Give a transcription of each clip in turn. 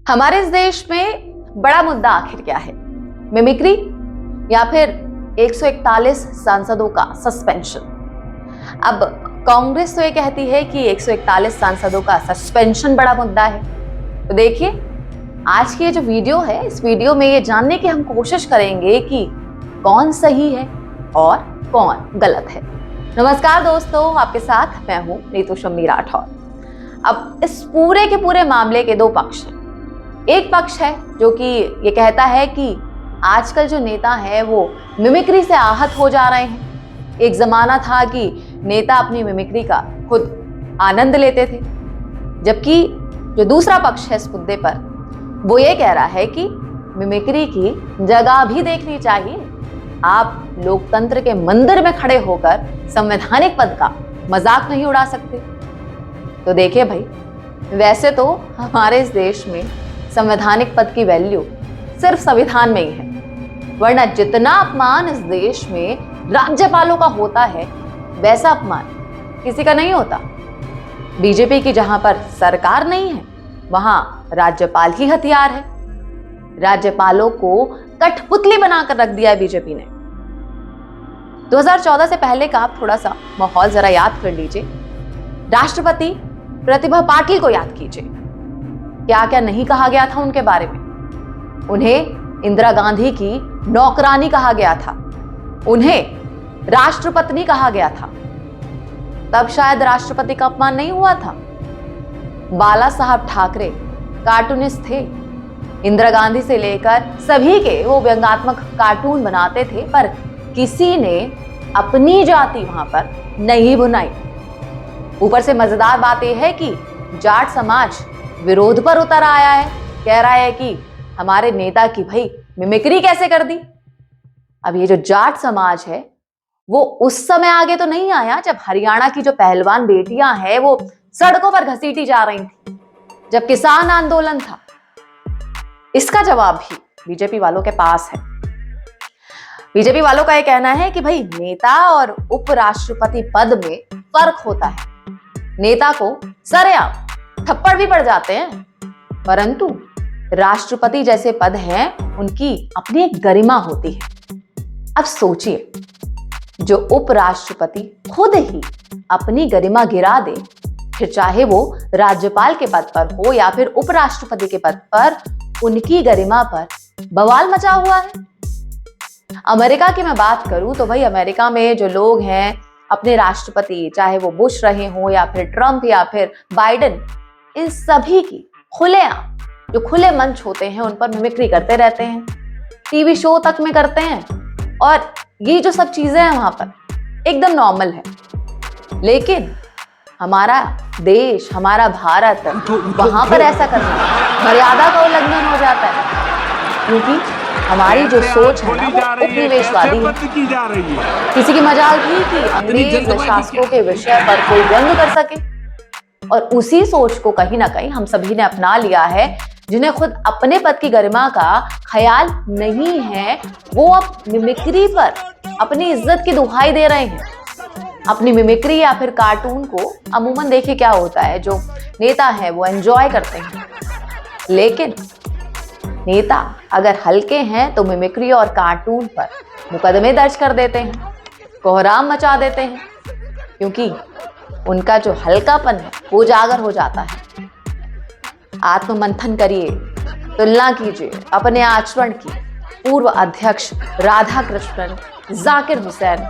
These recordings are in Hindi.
हमारे इस देश में बड़ा मुद्दा आखिर क्या है? मिमिक्री या फिर 141 सांसदों का सस्पेंशन। अब कांग्रेस तो ये कहती है कि 141 सांसदों का सस्पेंशन बड़ा मुद्दा है। तो देखिए, आज की ये जो वीडियो है, इस वीडियो में ये जानने की हम कोशिश करेंगे कि कौन सही है और कौन गलत है। नमस्कार दोस्तों, आपके साथ मैं हूं नीतू शम्मी राठौर। अब इस पूरे के पूरे मामले के दो पक्ष हैं। एक पक्ष है जो कि ये कहता है कि आजकल जो नेता है वो मिमिक्री से आहत हो जा रहे हैं। एक जमाना था कि नेता अपनी मिमिक्री का खुद आनंद लेते थे, जबकि जो दूसरा पक्ष है इस मुद्दे पर वो ये कह रहा है कि मिमिक्री की जगह भी देखनी चाहिए। आप लोकतंत्र के मंदिर में खड़े होकर संवैधानिक पद का मजाक नहीं उड़ा सकते। तो देखिए भाई, वैसे तो हमारे इस देश में संवैधानिक पद की वैल्यू सिर्फ संविधान में ही है, वरना जितना अपमान इस देश में राज्यपालों का होता है वैसा अपमान किसी का नहीं होता। बीजेपी की जहां पर सरकार नहीं है वहां राज्यपाल ही हथियार है। राज्यपालों को कठपुतली बनाकर रख दिया है बीजेपी ने। 2014 से पहले का आप थोड़ा सा माहौल जरा याद कर लीजिए। राष्ट्रपति प्रतिभा पाटिल को याद कीजिए, क्या क्या नहीं कहा गया था उनके बारे में। उन्हें इंदिरा गांधी की नौकरानी कहा गया था, उन्हें राष्ट्रपत्नी कहा गया था। तब शायद राष्ट्रपति का अपमान नहीं हुआ था। बाला साहब ठाकरे कार्टूनिस्ट थे। इंदिरा गांधी से लेकर सभी के वो व्यंग्यात्मक कार्टून बनाते थे, पर किसी ने अपनी जाति वहां पर नहीं बुनाई। ऊपर से मजेदार बात यह है कि जाट समाज विरोध पर उतर आया है, कह रहा है कि हमारे नेता की भाई मिमिक्री कैसे कर दी। अब ये जो जाट समाज है वो उस समय आगे तो नहीं आया जब हरियाणा की जो पहलवान बेटियां हैं वो सड़कों पर घसीटी जा रही थी, जब किसान आंदोलन था। इसका जवाब भी बीजेपी वालों के पास है। बीजेपी वालों का यह कहना है कि भाई नेता और उपराष्ट्रपति पद में फर्क होता है। नेता को सरेआम थप्पड़ भी पड़ जाते हैं, परंतु राष्ट्रपति जैसे पद हैं उनकी अपनी एक गरिमा होती है। अब सोचिए, जो उपराष्ट्रपति खुद ही अपनी गरिमा गिरा दे, फिर चाहे वो राज्यपाल के पद पर हो या फिर उपराष्ट्रपति के पद पर, उनकी गरिमा पर बवाल मचा हुआ है। अमेरिका की मैं बात करूं तो भाई अमेरिका में जो लोग हैं, अपने राष्ट्रपति चाहे वो बुश रहे हो या फिर ट्रंप या फिर बाइडेन, इन सभी की खुलेआम जो खुले मंच होते हैं उन पर मिमिक्री करते रहते हैं। टीवी शो तक में करते हैं और ये जो सब चीजें हैं वहां पर एकदम नॉर्मल है। लेकिन हमारा देश, हमारा भारत, वहां पर ऐसा करना मर्यादा का उल्लंघन हो जाता है, क्योंकि हमारी जो सोच है ना वो उपनिवेशवादी है। किसी की मजाल थी कि अंग्रेज शासकों के विषय पर कोई व्यंग कर सके, और उसी सोच को कहीं ना कहीं हम सभी ने अपना लिया है। जिन्हें खुद अपने पद की गरिमा का ख्याल नहीं है, वो अब मिमिक्री पर अपनी इज्जत की दुहाई दे रहे हैं। अपनी मिमिक्री या फिर कार्टून को अमूमन देखिए क्या होता है, जो नेता है वो एंजॉय करते हैं, लेकिन नेता अगर हल्के हैं तो मिमिक्री और कार्टून पर मुकदमे दर्ज कर देते हैं, कोहराम मचा देते हैं, क्योंकि उनका जो हल्कापन है वो उजागर हो जाता है। आत्ममंथन करिए, तुलना कीजिए अपने आचरण की पूर्व अध्यक्ष राधा कृष्णन, जाकिर हुसैन,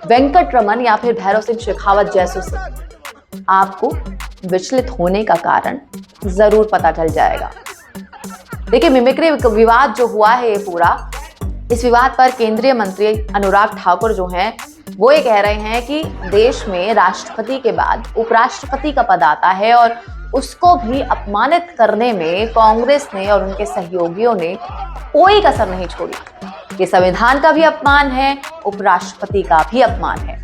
वेंकट रमन या फिर भैरव सिंह शेखावत जैसों से। आपको विचलित होने का कारण जरूर पता चल जाएगा। देखिए, मिमिक्री विवाद जो हुआ है ये पूरा, इस विवाद पर केंद्रीय मंत्री अनुराग ठाकुर जो हैं वो ये कह रहे हैं कि देश में राष्ट्रपति के बाद उपराष्ट्रपति का पद आता है और उसको भी अपमानित करने में कांग्रेस ने और उनके सहयोगियों ने कोई कसर नहीं छोड़ी। ये संविधान का भी अपमान है, उपराष्ट्रपति का भी अपमान है।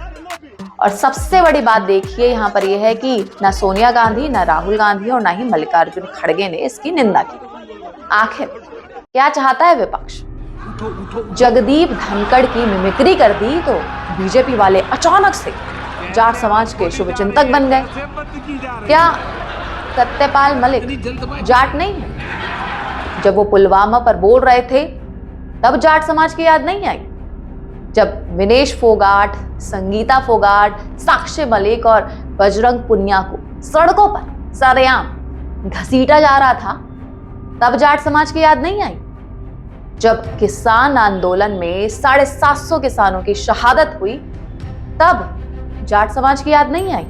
और सबसे बड़ी बात देखिए यहाँ पर यह है कि ना सोनिया गांधी, ना राहुल गांधी और ना ही मल्लिकार्जुन खड़गे ने इसकी निंदा की। आखिर क्या चाहता है विपक्ष? जगदीप धनखड़ की मिमिक्री कर दी तो बीजेपी वाले अचानक से जाट समाज के शुभचिंतक बन गए। क्या सत्यपाल मलिक जाट नहीं है? जब वो पुलवामा पर बोल रहे थे तब जाट समाज की याद नहीं आई? जब विनेश फोगाट, संगीता फोगाट, साक्ष्य मलिक और बजरंग पुनिया को सड़कों पर सरेआम घसीटा जा रहा था तब जाट समाज की याद नहीं आई? जब किसान आंदोलन में 750 किसानों की शहादत हुई तब जाट समाज की याद नहीं आई?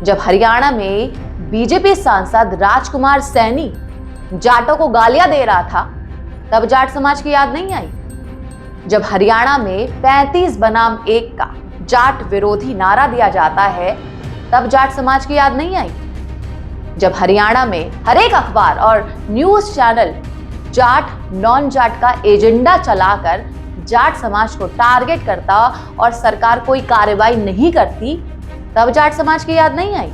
जब हरियाणा में बीजेपी सांसद राजकुमार सैनी जाटों को गालियां दे रहा था तब जाट समाज की याद नहीं आई? जब हरियाणा में 35 बनाम 1 का जाट विरोधी नारा दिया जाता है तब जाट समाज की याद नहीं आई? जब हरियाणा में हर एक अखबार और news channel Jat non Jat का एजेंडा चलाकर जाट समाज को टारगेट करता और सरकार कोई कार्रवाई नहीं करती तब जाट समाज की याद नहीं आई?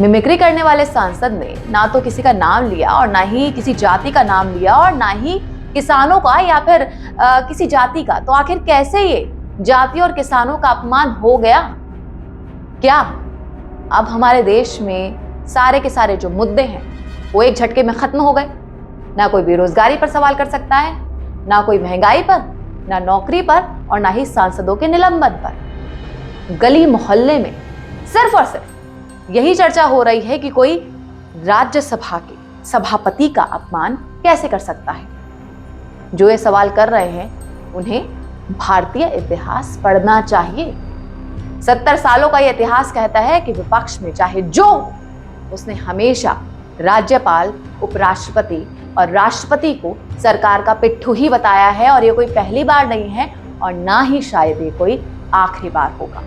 मिमिक्री करने वाले सांसद ने ना तो किसी का नाम लिया और ना ही किसी जाति का नाम लिया और ना ही किसानों का या फिर किसी जाति का। तो आखिर कैसे ये जाति और किसानों का अपमान हो गया? क्या अब हमारे देश में सारे के सारे जो मुद्दे हैं वो एक झटके में खत्म हो गए? ना कोई बेरोजगारी पर सवाल कर सकता है, ना कोई महंगाई पर, ना नौकरी पर और ना ही सांसदों के निलंबन पर। गली मोहल्ले में सिर्फ और सिर्फ यही चर्चा हो रही है कि कोई राज्यसभा के सभापति का अपमान कैसे कर सकता है। जो ये सवाल कर रहे हैं उन्हें भारतीय इतिहास पढ़ना चाहिए। 70 सालों का ये इतिहास कहता है कि विपक्ष में चाहे जो हो, उसने हमेशा राज्यपाल, उपराष्ट्रपति और राष्ट्रपति को सरकार का पिट्ठू ही बताया है और ये कोई पहली बार नहीं है और ना ही शायद ये कोई आखिरी बार होगा।